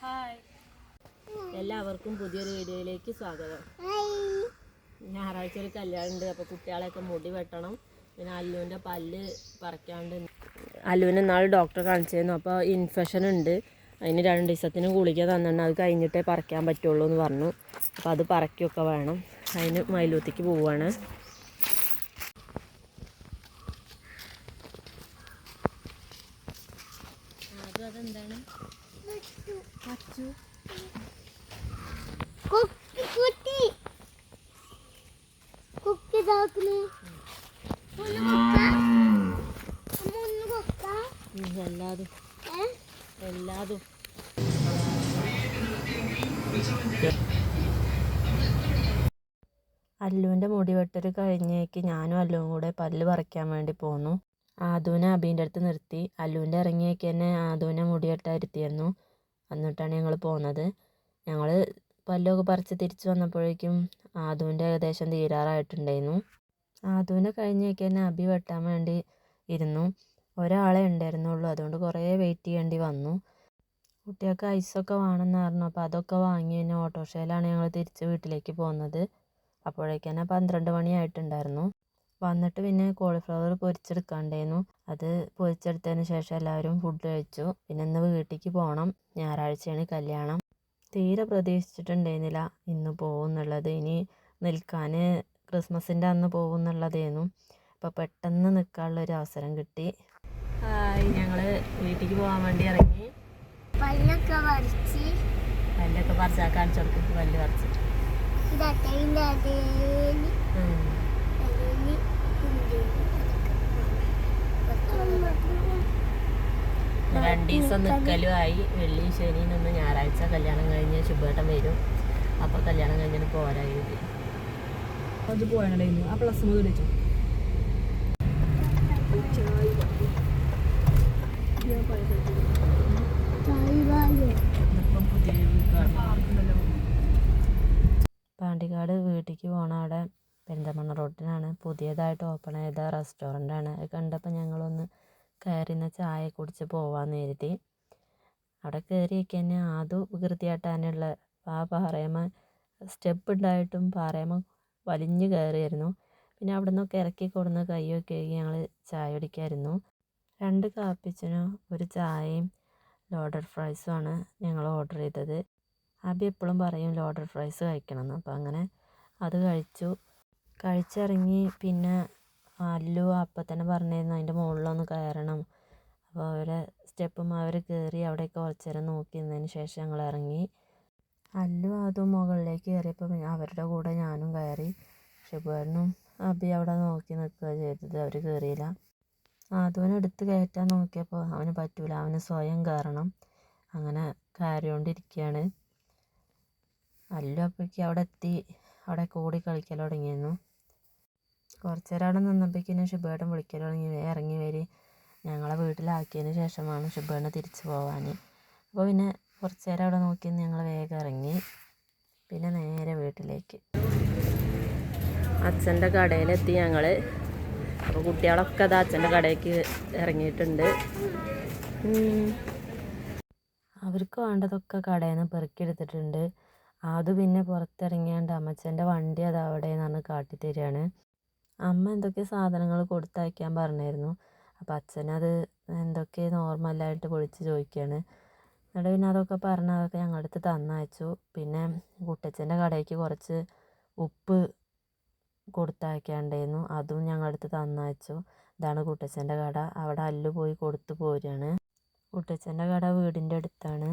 Hi, എല്ലാവർക്കും പുതിയൊരു വീഡിയോയിലേക്ക് സ്വാഗതം. ഞായറാഴ്ച ഒരു കല്യാണം ഉണ്ട്. അപ്പോൾ കുട്ടികളെയൊക്കെ മുടി വെട്ടണം. പിന്നെ അല്ലുവിൻ്റെ പല്ല് പറിക്കാണ്ട്. അല്ലുവിന് നാളെ ഡോക്ടറെ കാണിച്ചിരുന്നു. അപ്പോൾ ഇൻഫെക്ഷൻ ഉണ്ട്. അതിന് 2 ദിവസത്തിന് ഗുളിക തന്നിട്ടുണ്ട്. അത് കഴിഞ്ഞിട്ടേ പറിക്കാൻ പറ്റുള്ളൂ എന്ന് പറഞ്ഞു. അപ്പോൾ അത് പറിക്കുകയൊക്കെ വേണം. അതിന് മയിലൂത്തിക്ക് പോവുകയാണ്. അതെന്താണ് എല്ലാതും അല്ലുവിൻ്റെ മുടി വെട്ടൽ കഴിഞ്ഞേക്ക് ഞാനും അല്ലുവും കൂടെ പല്ല് പറിക്കാൻ വേണ്ടി പോന്നു. ആദുവിനെ അബീൻ്റെ അടുത്ത് നിർത്തി. അല്ലുവിൻ്റെ ഇറങ്ങിയേക്ക് തന്നെ ആദുവിനെ മുടി വെട്ടാൻ ഇരുത്തിയിരുന്നു. എന്നിട്ടാണ് ഞങ്ങൾ പോകുന്നത്. ഞങ്ങൾ പല്ലൊക്കെ പറിച്ച് തിരിച്ച് വന്നപ്പോഴേക്കും ആദുവിൻ്റെ ഏകദേശം തീരാറായിട്ടുണ്ടായിരുന്നു. ആദുവിനെ കഴിഞ്ഞേക്ക് തന്നെ അബി വെട്ടാൻ വേണ്ടി ഇരുന്നു. ഒരാളെ ഉണ്ടായിരുന്നുള്ളൂ. അതുകൊണ്ട് കുറേ വെയിറ്റ് ചെയ്യേണ്ടി വന്നു. കുട്ടികൾക്ക് ഐസൊക്കെ വേണമെന്ന് പറഞ്ഞു. അപ്പോൾ അതൊക്കെ വാങ്ങി പിന്നെ ഓട്ടോറിക്ഷയിലാണ് ഞങ്ങൾ തിരിച്ച് വീട്ടിലേക്ക് പോകുന്നത്. അപ്പോഴേക്ക് തന്നെ 12 മണിയായിട്ടുണ്ടായിരുന്നു. വന്നിട്ട് പിന്നെ കോളിഫ്ലവർ പൊരിച്ചെടുക്കാണ്ടായിരുന്നു. അത് പൊരിച്ചെടുത്തതിന് ശേഷം എല്ലാവരും ഫുഡ് കഴിച്ചു. പിന്നെ ഇന്ന് വീട്ടിലേക്ക് പോകണം. ഞായറാഴ്ചയാണ് കല്യാണം. തീരെ പ്രതീക്ഷിച്ചിട്ടുണ്ടായിരുന്നില്ല ഇന്ന് പോകും എന്നുള്ളത്. ഇനി നിൽക്കാൻ ക്രിസ്മസിൻ്റെ അന്ന് പോകും എന്നുള്ളതായിരുന്നു. അപ്പോൾ പെട്ടെന്ന് നിൽക്കാനുള്ളൊരു അവസരം കിട്ടി. ഹായ്, ഞങ്ങൾ വീട്ടിലേക്ക് പോകാൻ വേണ്ടി ഇറങ്ങി. പല്ലൊക്കെ പറിച്ചാൽ കാണിച്ചു കൊടുക്കും. പല്ല് പറിച്ചിട്ട് 2 ദിവസം നിൽക്കലും ആയി. വെള്ളി ശനി നിന്ന് ഞായറാഴ്ച കല്യാണം കഴിഞ്ഞ് ശുഭേട്ടൻ വരും. അപ്പോൾ കല്യാണം കഴിഞ്ഞിട്ട് പോരായത് അത് പോയായിരുന്നു. ആ പ്ലസ് മുതൽ വെച്ചു പാണ്ടിക്കാട് വീട്ടിലേക്ക് പോകണം. അവിടെ പെരിന്തൽമണ്ണ റോഡിനാണ് പുതിയതായിട്ട് ഓപ്പൺ ചെയ്ത റെസ്റ്റോറൻ്റാണ്. അത് കണ്ടപ്പോൾ ഞങ്ങളൊന്ന് കയറി നിന്ന് ചായ കുടിച്ച് പോവാമെന്ന് കരുതി. അവിടെ കയറിയൊക്കെ തന്നെ ആദ്യം വികൃതിയാട്ടാനുള്ള ആ പാറയമ്മ സ്റ്റെപ്പ് ഉണ്ടായിട്ടും പാറയമ്മ വലിഞ്ഞു കയറിയായിരുന്നു. പിന്നെ അവിടെ നിന്നൊക്കെ ഇറക്കി കൊടുന്ന് കൈയൊക്കെ കഴുകി ഞങ്ങൾ ചായ കുടിക്കായിരുന്നു. 2 കാപ്പിച്ചിനും 1 ചായയും ലോഡഡ് ഫ്രൈസുമാണ് ഞങ്ങൾ ഓർഡർ ചെയ്തത്. അബി എപ്പോഴും പറയും ലോഡഡ് ഫ്രൈസ് കഴിക്കണമെന്ന്. അപ്പോൾ അങ്ങനെ അത് കഴിച്ചിറങ്ങി. പിന്നെ അല്ലു അപ്പം തന്നെ പറഞ്ഞിരുന്നു അതിൻ്റെ മുകളിലൊന്ന് കയറണം. അപ്പോൾ അവരെ സ്റ്റെപ്പും അവർ കയറി അവിടെയൊക്കെ കുറച്ച് നേരം നോക്കി നിന്നതിന് ശേഷം ഞങ്ങൾ ഇറങ്ങി. അല്ലു അതും മുകളിലേക്ക് കയറിയപ്പോൾ അവരുടെ കൂടെ ഞാനും കയറി. ഷിബുവേട്ടനും അബി അവിടെ നോക്കി നിൽക്കുക ചെയ്തത്. അവർ കയറിയില്ല. അതുവിനെ എടുത്ത് കയറ്റാൻ നോക്കിയപ്പോൾ അവന് പറ്റൂല. അവന് സ്വയം കയറണം. അങ്ങനെ കയറിക്കൊണ്ടിരിക്കുകയാണ്. അല്ലു അപ്പോഴേക്കും അവിടെ എത്തി. അവിടെ കൂടി കളിക്കൽ തുടങ്ങിയിരുന്നു. കുറച്ച് നേരം അവിടെ നിന്നപ്പോഴേക്കും ഷിബുവേട്ടൻ വിളിക്കൽ തുടങ്ങി, ഇറങ്ങി വരി. ഞങ്ങളെ വീട്ടിലാക്കിയതിന് ശേഷമാണ് ഷിബുവേട്ടന് തിരിച്ച് പോകാൻ. അപ്പോൾ പിന്നെ കുറച്ച് നേരം അവിടെ നോക്കി ഞങ്ങൾ വേഗം ഇറങ്ങി. പിന്നെ നേരെ വീട്ടിലേക്ക്. അച്ഛൻ്റെ കടയിലെത്തി ഞങ്ങൾ. അപ്പോൾ കുട്ടികളൊക്കെ അത് അച്ഛൻ്റെ കടയ്ക്ക് ഇറങ്ങിയിട്ടുണ്ട്. അവർക്ക് വേണ്ടതൊക്കെ കടയിൽ നിന്ന് പെറുക്കിയെടുത്തിട്ടുണ്ട്. അത് പിന്നെ പുറത്തിറങ്ങിയാണ്ട് അമ്മച്ചൻ്റെ വണ്ടി അത് അവിടെ നിന്നാണ് കാട്ടിത്തരികയാണ്. അമ്മ എന്തൊക്കെ സാധനങ്ങൾ കൊടുത്തയക്കാൻ പറഞ്ഞായിരുന്നു. അപ്പോൾ അച്ഛനത് എന്തൊക്കെ നോർമലായിട്ട് വിളിച്ച് ചോദിക്കുകയാണ്. എന്നിട്ട് പിന്നെ അതൊക്കെ പറഞ്ഞ് അതൊക്കെ ഞങ്ങളുടെ അടുത്ത് തന്നയച്ചു. പിന്നെ കുട്ടച്ഛൻ്റെ കടയ്ക്ക് കുറച്ച് ഉപ്പ് കൊടുത്തയക്കാണ്ടായിരുന്നു. അതും ഞങ്ങളുടെ അടുത്ത് തന്നയച്ചു. ഇതാണ് കുട്ടച്ഛൻ്റെ കട. അവിടെ അല്ലു പോയി കൊടുത്തു പോരുകയാണ്. കുട്ടച്ഛൻ്റെ കട വീടിൻ്റെ അടുത്താണ്.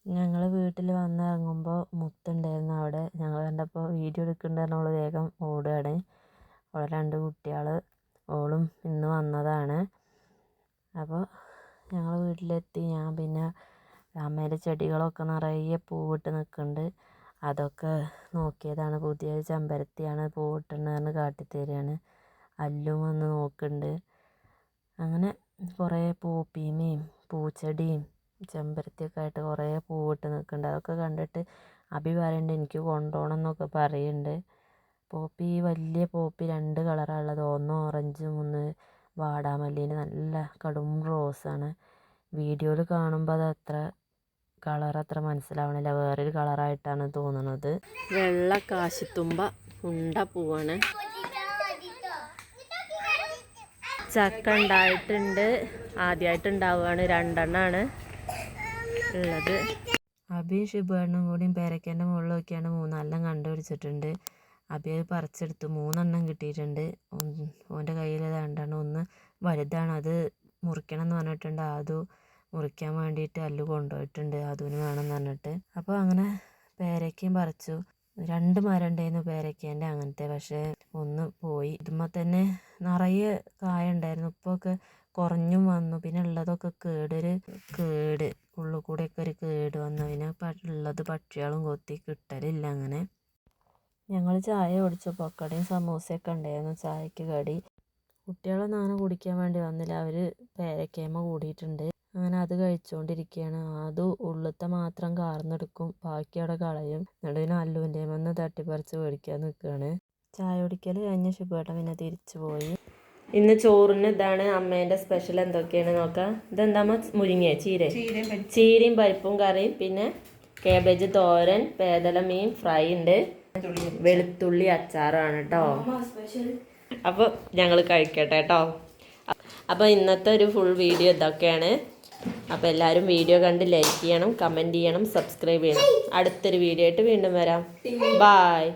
ഞങ്ങൾ വീട്ടിൽ വന്നിറങ്ങുമ്പോൾ മുത്തുണ്ടായിരുന്നു അവിടെ. ഞങ്ങൾ കണ്ടപ്പോൾ വീഡിയോ എടുക്കുന്നുണ്ടെന്നുള്ള വേഗം ഓടുകയാണ്. അവിടെ 2 കുട്ടികൾ, ഓളും ഇന്ന് വന്നതാണ്. അപ്പോൾ ഞങ്ങൾ വീട്ടിലെത്തി. ഞാൻ പിന്നെ അമ്മേൻ്റെ ചെടികളൊക്കെ നിറയെ പൂവിട്ട് നിൽക്കുന്നുണ്ട്. അതൊക്കെ നോക്കിയതാണ്. പുതിയ ചെമ്പരത്തിയാണ് പൂവിട്ടുണ്ടെന്ന് കാട്ടിത്തരികയാണ്. അല്ലും വന്ന് നോക്കുന്നുണ്ട്. അങ്ങനെ കുറേ പൂപ്പീമയും പൂച്ചെടിയും ചെമ്പരത്തിയൊക്കെ ആയിട്ട് കുറേ പൂവിട്ട് നിൽക്കുന്നുണ്ട്. അതൊക്കെ കണ്ടിട്ട് അബി പറയുന്നുണ്ട് എനിക്ക് കൊണ്ടുപോകണം എന്നൊക്കെ പറയുന്നുണ്ട്. പോപ്പി വലിയ പോപ്പി 2 കളറാണ് ഉള്ളത്. ഒന്ന് ഓറഞ്ചും ഒന്ന് വാടാമല്ലിൻ്റെ നല്ല കടും റോസാണ്. വീഡിയോയിൽ കാണുമ്പോൾ അത് അത്ര കളർ അത്ര മനസ്സിലാവണില്ല, വേറൊരു കളറായിട്ടാണ് തോന്നുന്നത്. വെള്ള കാശിത്തുമ്പ ഉണ്ട പൂവാണ്. ചക്ക ഉണ്ടായിട്ടുണ്ട്, ആദ്യമായിട്ട് ഉണ്ടാവുകയാണ്, 2 എണ്ണമാണ് ഉള്ളത്. അബിയും ഷിബുണ്ണും കൂടിയും പേരയ്ക്കൻ്റെ മുകളിൽ നോക്കിയാണ് 3-4 കണ്ടുപിടിച്ചിട്ടുണ്ട്. അബി അത് പറിച്ചെടുത്തു, 3 എണ്ണം കിട്ടിയിട്ടുണ്ട്. ഓൻ്റെ കയ്യിൽ 2 എണ്ണം, ഒന്ന് വലുതാണ്, അത് മുറിക്കണം എന്ന് പറഞ്ഞിട്ടുണ്ട്. അത് മുറിക്കാൻ വേണ്ടിയിട്ട് അല്ലു കൊണ്ടുപോയിട്ടുണ്ട്, അതിന് വേണമെന്ന് പറഞ്ഞിട്ട്. അപ്പോൾ അങ്ങനെ പേരയ്ക്കയും പറിച്ചു. 2 മരം ഉണ്ടായിരുന്നു പേരയ്ക്കേൻ്റെ അങ്ങനത്തെ, പക്ഷേ ഒന്ന് പോയി. ഇതുമ്പോൾ തന്നെ നിറയെ കായ ഉണ്ടായിരുന്നു, ഇപ്പോൾ കുറഞ്ഞും വന്നു. പിന്നെ ഉള്ളതൊക്കെ കേട് ഉള്ളിൽ കൂടെയൊക്കെ ഒരു കേട് വന്നു. പിന്നെ ഉള്ളത് പക്ഷികളും കൊത്തി കിട്ടലില്ല. അങ്ങനെ ഞങ്ങൾ ചായ കുടിച്ചു. പൊക്കടയും സമൂസയൊക്കെ ഉണ്ടായിരുന്നു ചായക്ക് കടി. കുട്ടികളൊന്നും അങ്ങനെ കുടിക്കാൻ വേണ്ടി വന്നില്ല, അവർ പേരക്കേമ കൂടിയിട്ടുണ്ട്. അങ്ങനെ അത് കഴിച്ചുകൊണ്ടിരിക്കുകയാണ്. അത് ഉള്ളിലത്തെ മാത്രം കാർന്നെടുക്കും, ബാക്കി അവിടെ കളയും. എന്നിട്ട് പിന്നെ അല്ലുവിൻ്റെ വന്ന് തട്ടിപ്പറിച്ച് മേടിക്കാൻ നിൽക്കുകയാണ്. ചായ കുടിക്കൽ കഴിഞ്ഞ് ശുഭേട്ടൻ പിന്നെ തിരിച്ചു പോയി. ഇന്ന് ചോറിന് ഇതാണ് അമ്മേൻ്റെ സ്പെഷ്യൽ. എന്തൊക്കെയാണ് നോക്കാം. ഇതെന്താ മുരിങ്ങ ചീരയും പരിപ്പും കറിയും, പിന്നെ കാബേജ് തോരൻ, പേദല മീൻ ഫ്രൈ ഉണ്ട്, വെളുത്തുള്ളി അച്ചാറാണ് കേട്ടോ. അപ്പോൾ ഞങ്ങൾ കഴിക്കട്ടെ കേട്ടോ. അപ്പോൾ ഇന്നത്തെ ഒരു ഫുൾ വീഡിയോ ഇതൊക്കെയാണ്. അപ്പോൾ എല്ലാവരും വീഡിയോ കണ്ട് ലൈക്ക് ചെയ്യണം, കമൻറ്റ് ചെയ്യണം, സബ്സ്ക്രൈബ് ചെയ്യണം. അടുത്തൊരു വീഡിയോ ആയിട്ട് വീണ്ടും വരാം. ബായ്.